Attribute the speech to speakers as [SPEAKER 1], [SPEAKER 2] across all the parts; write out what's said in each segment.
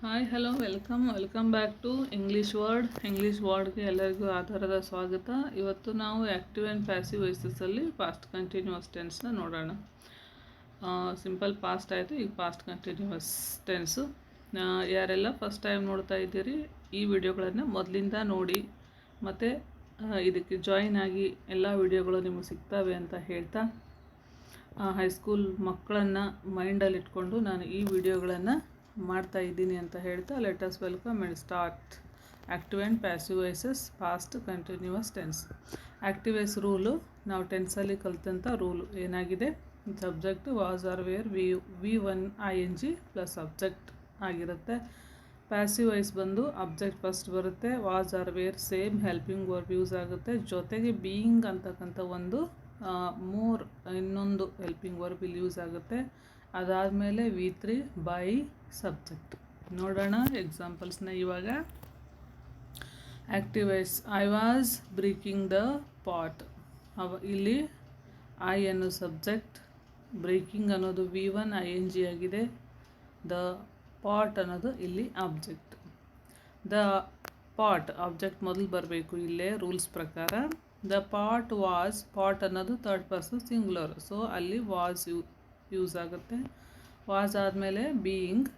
[SPEAKER 1] Hi hello welcome back to English ವರ್ಡ್ಗೆ ಎಲ್ಲರಿಗೂ ಆಧಾರದ ಸ್ವಾಗತ. ಇವತ್ತು ನಾವು ಆ್ಯಕ್ಟಿವ್ ಆ್ಯಂಡ್ ಪ್ಯಾಸಿವ್ ವಾಯ್ಸಸಲ್ಲಿ ಪಾಸ್ಟ್ ಕಂಟಿನ್ಯೂಸ್ ಟೆನ್ಸ್ನ ನೋಡೋಣ. ಸಿಂಪಲ್ ಪಾಸ್ಟ್ ಆಯಿತು, ಈಗ ಪಾಸ್ಟ್ ಕಂಟಿನ್ಯೂಸ್ ಟೆನ್ಸು. ಯಾರೆಲ್ಲ ಫಸ್ಟ್ ಟೈಮ್ ನೋಡ್ತಾ ಇದ್ದೀರಿ ಈ ವಿಡಿಯೋಗಳನ್ನು ಮೊದಲಿಂದ ನೋಡಿ ಮತ್ತು ಇದಕ್ಕೆ ಜಾಯಿನ್ ಆಗಿ ಎಲ್ಲ ವಿಡಿಯೋಗಳು ನಿಮಗೆ ಸಿಗ್ತವೆ ಅಂತ ಹೇಳ್ತಾ, ಹೈಸ್ಕೂಲ್ ಮಕ್ಕಳನ್ನು ಮೈಂಡಲ್ಲಿ ಇಟ್ಕೊಂಡು ನಾನು ಈ ವಿಡಿಯೋಗಳನ್ನು ಮಾಡ್ತಾ ಇದ್ದೀನಿ ಅಂತ ಹೇಳ್ತಾ, let us welcome and start active and passive voices past continuous tense. Active voice rule ನಾವು ಟೆನ್ಸಲ್ಲಿ ಕಲಿತಂಥ ರೂಲು ಏನಾಗಿದೆ, ಸಬ್ಜೆಕ್ಟ್ ವಾಸ್ ಆರ್ ವೇರ್ ವಿ1 ING ಪ್ಲಸ್ ಸಬ್ಜೆಕ್ಟ್ ಆಗಿರುತ್ತೆ. ಪ್ಯಾಸಿವ್ ವಾಯ್ಸ್ ಬಂದು ಅಬ್ಜೆಕ್ಟ್ ಫಸ್ಟ್ ಬರುತ್ತೆ, was are were same helping verb use ಆಗುತ್ತೆ, ಜೊತೆಗೆ ಬೀಯಿಂಗ್ ಅಂತಕ್ಕಂಥ ಒಂದು ಇನ್ನೊಂದು ಹೆಲ್ಪಿಂಗ್ ವರ್ಬ್ ಇಲ್ಲಿ ಯೂಸ್ ಆಗುತ್ತೆ. ಅದಾದಮೇಲೆ V3 ಬೈ ಸಬ್ಜೆಕ್ಟ್. ನೋಡೋಣ ಎಕ್ಸಾಂಪಲ್ಸ್ನ ಇವಾಗ. Active voice, I was breaking the pot. ಇಲ್ಲಿ ಐ ಅನ್ನೋ ಸಬ್ಜೆಕ್ಟ್, ಬ್ರೇಕಿಂಗ್ ಅನ್ನೋದು V1 ING ಆಗಿದೆ, ದ ಪಾಟ್ ಅನ್ನೋದು ಇಲ್ಲಿ ಆಬ್ಜೆಕ್ಟ್. ದ ಪಾಟ್ ಆಬ್ಜೆಕ್ಟ್ ಮೊದಲು ಬರಬೇಕು ಇಲ್ಲೇ ರೂಲ್ಸ್ ಪ್ರಕಾರ. ದ ಪಾಟ್ ವಾಸ್, ಪಾಟ್ ಅನ್ನೋದು ಥರ್ಡ್ ಪರ್ಸನ್ ಸಿಂಗ್ಯುಲರ್, ಸೊ ಅಲ್ಲಿ ವಾಸ್ ಯೂಸ್ ಆಗುತ್ತೆ. ವಾಸ್ ಆದಮೇಲೆ being.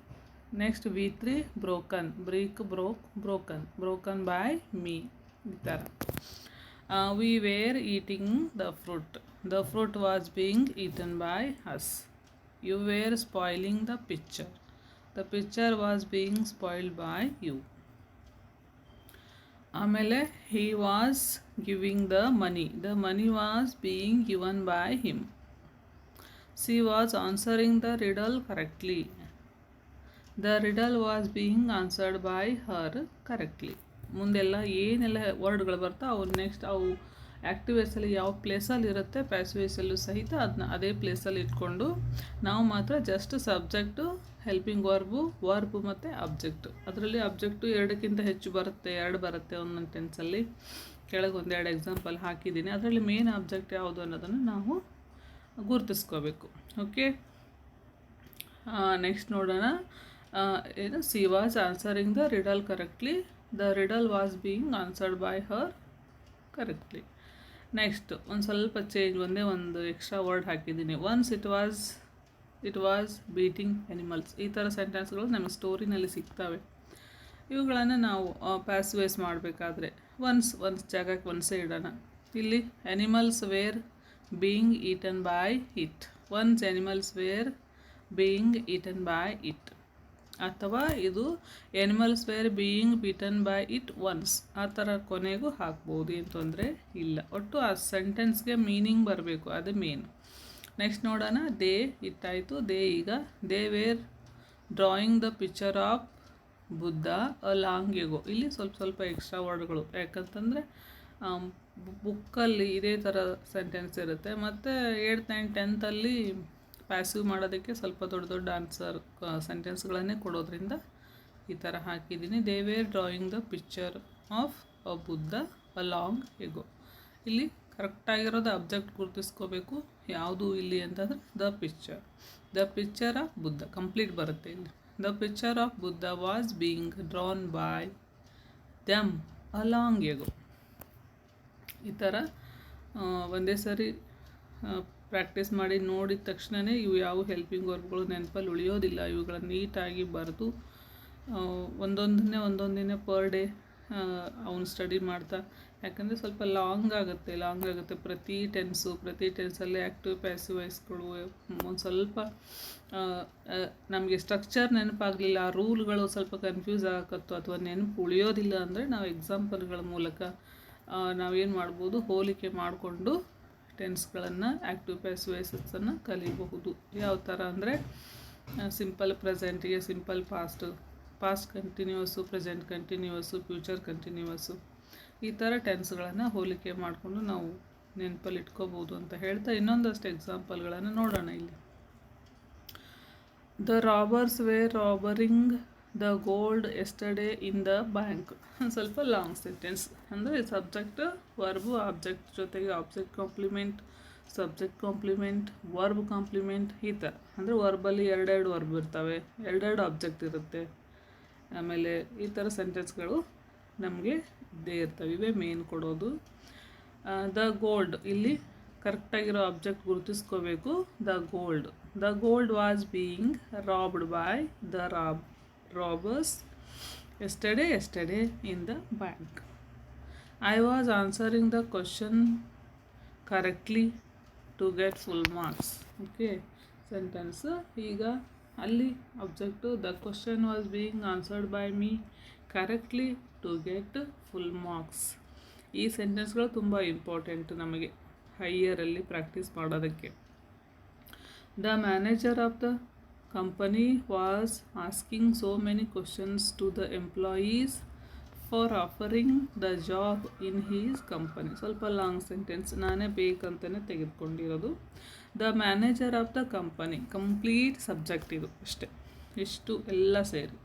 [SPEAKER 1] Next V3 broken, broken by me, ಈ ಥರ. We were eating the fruit was being eaten by us. You were spoiling the picture was being spoiled by you. ಆಮೇಲೆ he was giving the money was being given by him. She was answering the riddle correctly. The riddle was being answered by her correctly. ಮುಂದೆಲ್ಲ ಏನೆಲ್ಲ ವರ್ಡ್ಗಳು ಬರ್ತಾವೆ ಅವು next ಅವು active ವಾಯ್ಸಲ್ಲಿ ಯಾವ ಪ್ಲೇಸಲ್ಲಿ ಇರುತ್ತೆ passive ವಾಯ್ಸಲ್ಲೂ ಸಹಿತ ಅದನ್ನ ಅದೇ ಪ್ಲೇಸಲ್ಲಿ ಇಟ್ಕೊಂಡು ನಾವು ಮಾತ್ರ ಜಸ್ಟ್ ಸಬ್ಜೆಕ್ಟು, ಹೆಲ್ಪಿಂಗ್ ವರ್ಬು ಮತ್ತು ಅಬ್ಜೆಕ್ಟು. ಅದರಲ್ಲಿ ಅಬ್ಜೆಕ್ಟು ಎರಡಕ್ಕಿಂತ ಹೆಚ್ಚು ಬರುತ್ತೆ, ಎರಡು ಬರುತ್ತೆ ಒಂದೊಂದು ಟೆನ್ಸಲ್ಲಿ. ಕೆಳಗೆ ಒಂದೆರಡು ಎಕ್ಸಾಂಪಲ್ ಹಾಕಿದ್ದೀನಿ. ಅದರಲ್ಲಿ ಮೇನ್ ಆಬ್ಜೆಕ್ಟ್ ಯಾವುದು ಅನ್ನೋದನ್ನು ನಾವು ಗುರುತಿಸ್ಕೋಬೇಕು. ಓಕೆ, ನೆಕ್ಸ್ಟ್ ನೋಡೋಣ. ಏನು, C was answering the Riddle correctly, the Riddle was being answered by her correctly. Next ಒಂದು ಸ್ವಲ್ಪ ಚೇಂಜ್, ಒಂದೇ ಒಂದು ಎಕ್ಸ್ಟ್ರಾ ವರ್ಡ್ ಹಾಕಿದ್ದೀನಿ. Once it was beating animals. ಈ ಥರ ಸೆಂಟೆನ್ಸ್ಗಳು ನಮಗೆ ಸ್ಟೋರಿನಲ್ಲಿ ಸಿಗ್ತವೆ. ಇವುಗಳನ್ನು ನಾವು ಪ್ಯಾಸಿವ್ ವಾಯ್ಸ್ ಮಾಡಬೇಕಾದ್ರೆ ಒನ್ಸ್ ಜಾಗಕ್ಕೆ ಒನ್ಸೇ ಇಡೋಣ. ಇಲ್ಲಿ animals were being eaten by it. Once animals were being eaten by it. ಅಥವಾ ಇದು animals were being beaten by it ones, ಆ ಥರ ಕೊನೆಗೂ ಹಾಕ್ಬೋದು, ಏನು ತೊಂದರೆ ಇಲ್ಲ. ಒಟ್ಟು ಆ ಸೆಂಟೆನ್ಸ್ಗೆ ಮೀನಿಂಗ್ ಬರಬೇಕು, ಅದು ಮೇನ್. ನೆಕ್ಸ್ಟ್ ನೋಡೋಣ. ದೇ ಇಟ್ಟಾಯಿತು. ಈಗ they were drawing the picture of Buddha a long ago. ಇಲ್ಲಿ ಸ್ವಲ್ಪ ಎಕ್ಸ್ಟ್ರಾ ವರ್ಡ್ಗಳು, ಯಾಕಂತಂದರೆ ಬುಕ್ಕಲ್ಲಿ ಇದೇ ಥರ ಸೆಂಟೆನ್ಸ್ ಇರುತ್ತೆ, ಮತ್ತು 8th 9th 10th ಪ್ಯಾಸಿವ್ ಮಾಡೋದಕ್ಕೆ ಸ್ವಲ್ಪ ದೊಡ್ಡ ಆನ್ಸರ್ ಸೆಂಟೆನ್ಸ್ಗಳನ್ನೇ ಕೊಡೋದ್ರಿಂದ ಈ ಥರ ಹಾಕಿದ್ದೀನಿ. They were drawing the picture of a Buddha a long ago. ಇಲ್ಲಿ ಕರೆಕ್ಟಾಗಿರೋದು ಅಬ್ಜೆಕ್ಟ್ ಗುರುತಿಸ್ಕೋಬೇಕು, ಯಾವುದು ಇಲ್ಲಿ ಅಂತಂದರೆ the picture of Buddha complete ಬರುತ್ತೆ ಇಲ್ಲಿ. The picture of Buddha was being drawn by them a long ago. ಈ ಥರ ಒಂದೇ ಸರಿ ಪ್ರಾಕ್ಟೀಸ್ ಮಾಡಿ ನೋಡಿದ ತಕ್ಷಣವೇ ಇವು ಯಾವ ಹೆಲ್ಪಿಂಗ್ ವರ್ಬ್ಗಳು ನೆನಪಲ್ಲಿ ಉಳಿಯೋದಿಲ್ಲ. ಇವುಗಳನ್ನು ನೀಟಾಗಿ ಬರೆದು ಒಂದೊಂದನ್ನೇ ಪರ್ ಡೇ ಅವನು ಸ್ಟಡಿ ಮಾಡ್ತಾ, ಯಾಕಂದರೆ ಸ್ವಲ್ಪ ಲಾಂಗ್ ಆಗುತ್ತೆ ಪ್ರತಿ ಟೆನ್ಸಲ್ಲಿ ಆ್ಯಕ್ಟಿವ್ ಪ್ಯಾಸಿವ್ ವಾಯ್ಸ್ಗಳು ಒಂದು ಸ್ವಲ್ಪ ನಮಗೆ ಸ್ಟ್ರಕ್ಚರ್ ನೆನಪಾಗಲಿಲ್ಲ, ಆ ರೂಲ್ಗಳು ಸ್ವಲ್ಪ ಕನ್ಫ್ಯೂಸ್ ಆಗಕತ್ತು ಅಥವಾ ನೆನಪು ಉಳಿಯೋದಿಲ್ಲ ಅಂದರೆ ನಾವು ಎಕ್ಸಾಂಪಲ್ಗಳ ಮೂಲಕ ನಾವೇನು ಮಾಡ್ಬೋದು, ಹೋಲಿಕೆ ಮಾಡಿಕೊಂಡು ಟೆನ್ಸ್ಗಳನ್ನು ಆ್ಯಕ್ಟಿವ್ ಪ್ಯಾಸಿವ್ ವಾಯ್ಸಸ್ಸನ್ನು ಕಲಿಬಹುದು. ಯಾವ ಥರ ಅಂದರೆ ಸಿಂಪಲ್ ಪ್ರೆಸೆಂಟಿಗೆ simple past continuous, present continuous, future continuous, ಈ ಥರ ಟೆನ್ಸ್ಗಳನ್ನು ಹೋಲಿಕೆ ಮಾಡಿಕೊಂಡು ನಾವು ನೆನಪಲ್ಲಿ ಇಟ್ಕೋಬೋದು ಅಂತ ಹೇಳ್ತಾ ಇನ್ನೊಂದಷ್ಟು ಎಕ್ಸಾಂಪಲ್ಗಳನ್ನು ನೋಡೋಣ. ಇಲ್ಲಿ the robbers were robbering the gold yesterday in the bank. ಸ್ವಲ್ಪ ಲಾಂಗ್ ಸೆಂಟೆನ್ಸ್, ಅಂದರೆ ಸಬ್ಜೆಕ್ಟ್ ವರ್ಬು ಆಬ್ಜೆಕ್ಟ್ ಜೊತೆಗೆ object complement, subject complement, verb complement, ಈ ಥರ. ಅಂದರೆ ವರ್ಬಲ್ಲಿ ಎರಡೆರಡು ವರ್ಬ್ ಇರ್ತವೆ, ಎರಡೆರಡು ಆಬ್ಜೆಕ್ಟ್ ಇರುತ್ತೆ. ಆಮೇಲೆ ಈ ಥರ ಸೆಂಟೆನ್ಸ್ಗಳು ನಮಗೆ ಇದ್ದೇ ಇರ್ತವೆ. ಇವೇ ಮೇನ್ ಕೊಡೋದು. ದ ಗೋಲ್ಡ್, ಇಲ್ಲಿ ಕರೆಕ್ಟಾಗಿರೋ ಆಬ್ಜೆಕ್ಟ್ ಗುರುತಿಸ್ಕೋಬೇಕು. The gold was being robbed by the robbers yesterday in the bank. I was answering the question correctly to get full marks. Okay, sentence. ಈಗ ಅಲ್ಲಿ object the question was being answered by me correctly to get full marks. ಈ ಸೆಂಟೆನ್ಸ್ಗಳು ತುಂಬ important ನಮಗೆ ಹೈಯರಲ್ಲಿ practice ಮಾಡೋದಕ್ಕೆ. The manager of the company was asking so many questions to the employees for offering the job in his company. ಸ್ವಲ್ಪ long sentence, ನಾನೇ ಬೇಕಂತಲೇ ತೆಗೆದುಕೊಂಡಿರೋದು. The manager of the company, complete subject ಇದು ಅಷ್ಟೇ, ಇಷ್ಟು ಎಲ್ಲ ಸೇರಿ.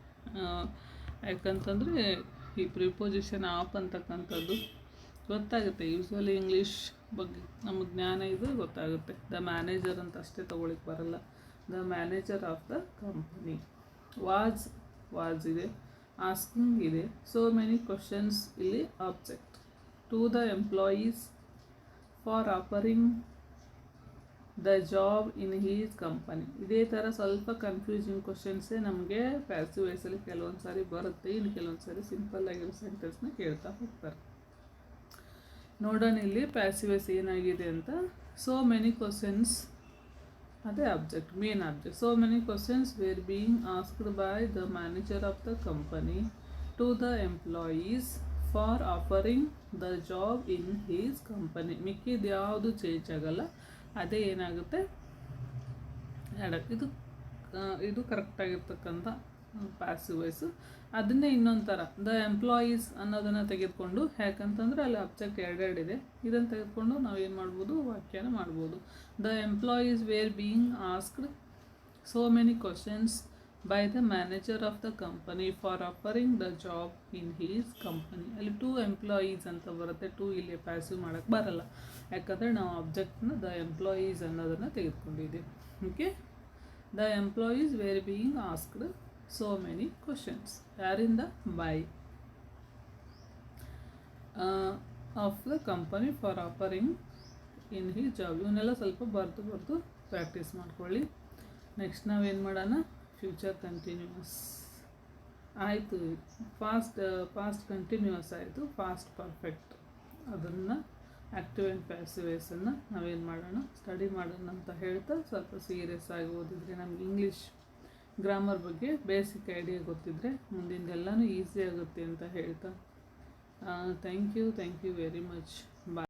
[SPEAKER 1] ಯಾಕಂತಂದರೆ ಈ ಪ್ರಿಪೋಸಿಷನ್ ಆಫ್ ಅಂತಕ್ಕಂಥದ್ದು ಗೊತ್ತಾಗುತ್ತೆ. ಯೂಶ್ವಲಿ ಇಂಗ್ಲೀಷ್ ಬಗ್ಗೆ ನಮಗೆ ಜ್ಞಾನ ಇದ್ರೆ ಗೊತ್ತಾಗುತ್ತೆ. ದ ಮ್ಯಾನೇಜರ್ ಅಂತ ಅಷ್ಟೇ ತೊಗೊಳಿಕ್ಕೆ ಬರಲ್ಲ. The manager of the company. Was ಇದೆ, ಆಸ್ಕಿಂಗ್ ಇದೆ, ಸೋ ಮೆನಿ ಕ್ವಶನ್ಸ್ ಇಲ್ಲಿ object. To the employees for offering the job in his company. ಇದೇ ಥರ ಸ್ವಲ್ಪ ಕನ್ಫ್ಯೂಸಿಂಗ್ ಕ್ವಶನ್ಸೇ ನಮಗೆ ಪ್ಯಾಸಿವ್ ವಾಯ್ಸಲ್ಲಿ ಕೆಲವೊಂದು ಸಾರಿ ಬರುತ್ತೆ, ಇನ್ನು ಕೆಲವೊಂದು ಸಾರಿ ಸಿಂಪಲ್ ಆಗಿರೋ ಸೆಂಟೆನ್ಸ್ನ ಕೇಳ್ತಾ ಹೋಗ್ತಾರೆ. ನೋಡೋಣ ಇಲ್ಲಿ ಪ್ಯಾಸಿವ್ ವಾಯ್ಸ್ ಏನಾಗಿದೆ ಅಂತ. ಸೋ ಮೆನಿ ಕ್ವಶನ್ಸ್, ಅದೇ object, main object. So many questions were being asked by the manager of the company to the employees for offering the job in his company. ಮಿಕ್ಕಿದ್ದು ಯಾವುದು ಚೇಂಜ್ ಆಗಲ್ಲ, ಅದೇ ಏನಾಗುತ್ತೆ ಇದು ಕರೆಕ್ಟಾಗಿರ್ತಕ್ಕಂಥ passive voice. ಅದನ್ನೇ ಇನ್ನೊಂದು ಥರ ದ ಎಂಪ್ಲಾಯೀಸ್ ಅನ್ನೋದನ್ನು ತೆಗೆದುಕೊಂಡು, ಯಾಕಂತಂದರೆ ಅಲ್ಲಿ ಅಬ್ಜೆಕ್ಟ್ ಎರಡೆರಡಿದೆ, ಇದನ್ನು ತೆಗೆದುಕೊಂಡು ನಾವು ಏನು ಮಾಡ್ಬೋದು, ವಾಕ್ಯನ ಮಾಡ್ಬೋದು. The employees were being asked so many questions by the manager of the company for offering the job in his company. ಅಲ್ಲಿ ಟು ಎಂಪ್ಲಾಯೀಸ್ ಅಂತ ಬರುತ್ತೆ. ಟು ಇಲ್ಲಿ ಪ್ಯಾಸಿವ್ ಮಾಡೋಕ್ಕೆ ಬರಲ್ಲ, ಯಾಕಂದರೆ ನಾವು ಆಬ್ಜೆಕ್ಟ್ನ ದ ಎಂಪ್ಲಾಯೀಸ್ ಅನ್ನೋದನ್ನು ತೆಗೆದುಕೊಂಡಿದ್ದೀವಿ. Okay, the employees were being asked so many questions. ಯಾರಿಂದ? by of the company for offering in his job. ಇವನ್ನೆಲ್ಲ ಸ್ವಲ್ಪ ಬರೆದು ಪ್ರಾಕ್ಟೀಸ್ ಮಾಡ್ಕೊಳ್ಳಿ. ನೆಕ್ಸ್ಟ್ ನಾವೇನು ಮಾಡೋಣ, ಫ್ಯೂಚರ್ ಕಂಟಿನ್ಯೂಸ್ ಆಯಿತು, ಪಾಸ್ಟ್ ಕಂಟಿನ್ಯೂಸ್ ಆಯಿತು, ಪಾಸ್ಟ್ ಪರ್ಫೆಕ್ಟ್. ಅದನ್ನು ಆ್ಯಕ್ಟಿವ್ ಆ್ಯಂಡ್ ಪ್ಯಾಸಿವ್ ವಾಯ್ಸನ್ನು ನಾವೇನು ಮಾಡೋಣ, ಸ್ಟಡಿ ಮಾಡೋಣ ಅಂತ ಹೇಳ್ತಾ ಸ್ವಲ್ಪ ಸೀರಿಯಸ್ ಆಗಿ ಓದಿದರೆ ನಮ್ಗೆ ಇಂಗ್ಲೀಷ್ ಗ್ರಾಮರ್ ಬಗ್ಗೆ ಬೇಸಿಕ್ ಐಡಿಯಾ ಗೊತ್ತಿದ್ದರೆ ಮುಂದಿಂದೆಲ್ಲನೂ ಈಸಿ ಆಗುತ್ತೆ ಅಂತ ಹೇಳ್ತಾ thank you very much. Bye.